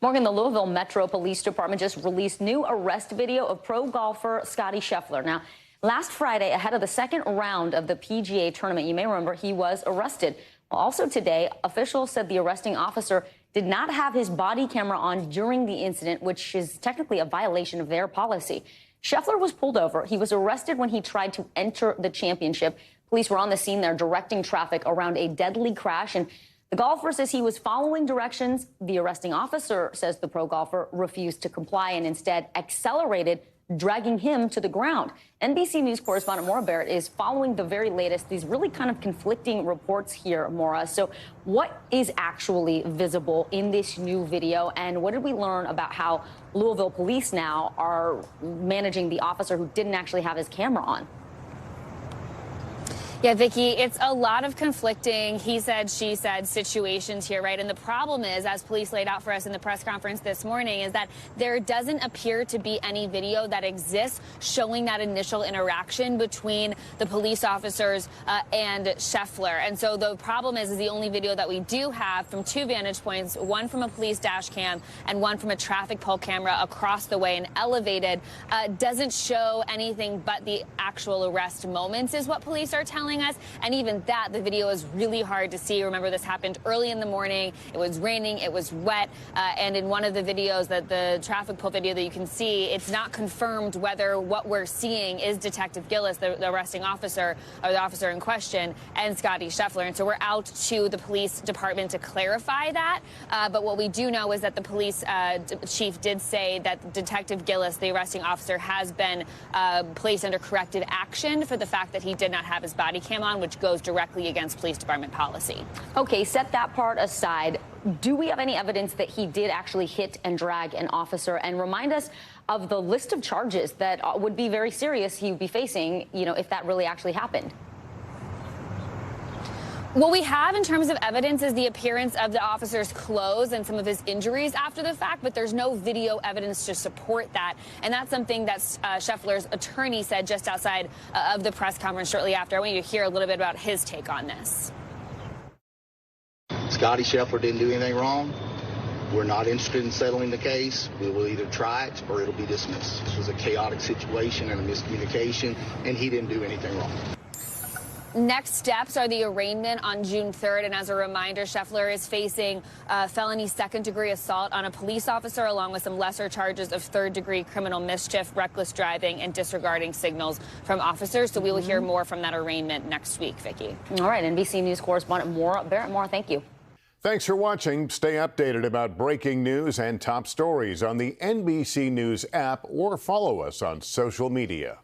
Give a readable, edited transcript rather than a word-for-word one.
Morgan, the Louisville Metro Police Department just released new arrest video of pro golfer Scottie Scheffler. Now, last Friday, ahead of the second round of the PGA tournament, you may remember he was arrested. Also today, officials said the arresting officer did not have his body camera on during the incident, which is technically a violation of their policy. Scheffler was pulled over. He was arrested when he tried to enter the championship. Police were on the scene there directing traffic around a deadly crash, and the golfer says he was following directions. The arresting officer says the pro golfer refused to comply and instead accelerated, dragging him to the ground. NBC News correspondent Maura Barrett is following the very latest, these really kind of conflicting reports here, Maura. So what is actually visible in this new video, and what did we learn about how Louisville police now are managing the officer who didn't actually have his camera on? Yeah, Vicki, it's a lot of conflicting he said, she said situations here, right? And the problem is, as police laid out for us in the press conference this morning, is that there doesn't appear to be any video that exists showing that initial interaction between the police officers and Scheffler. And so the problem is the only video that we do have from two vantage points, one from a police dash cam and one from a traffic pole camera across the way and elevated, doesn't show anything but the actual arrest moments, is what police are telling us. And even that, the video is really hard to see. Remember, this happened early in the morning. It was raining. It was wet. And in one of the videos, that the traffic pole video that you can see, it's not confirmed whether what we're seeing is Detective Gillis, the arresting officer, or the officer in question, and Scottie Scheffler. And so we're out to the police department to clarify that. But what we do know is that the police chief did say that Detective Gillis, the arresting officer, has been placed under corrective action for the fact that he did not have his body cam on, which goes directly against police department policy. Okay, set that part aside. Do we have any evidence that he did actually hit and drag an officer? And remind us of the list of charges that would be very serious he would be facing, you know, if that really actually happened. What we have in terms of evidence is the appearance of the officer's clothes and some of his injuries after the fact, but there's no video evidence to support that. And that's something that Scheffler's attorney said just outside of the press conference shortly after. I want you to hear a little bit about his take on this. Scottie Scheffler didn't do anything wrong. We're not interested in settling the case. We will either try it or it'll be dismissed. It was a chaotic situation and a miscommunication, and he didn't do anything wrong. Next steps are the arraignment on June 3rd. And as a reminder, Scheffler is facing felony second-degree assault on a police officer, along with some lesser charges of third-degree criminal mischief, reckless driving, and disregarding signals from officers. So we will hear more from that arraignment next week, Vicki. All right, NBC News correspondent Maura Barrett. Maura, thank you. Thanks for watching. Stay updated about breaking news and top stories on the NBC News app or follow us on social media.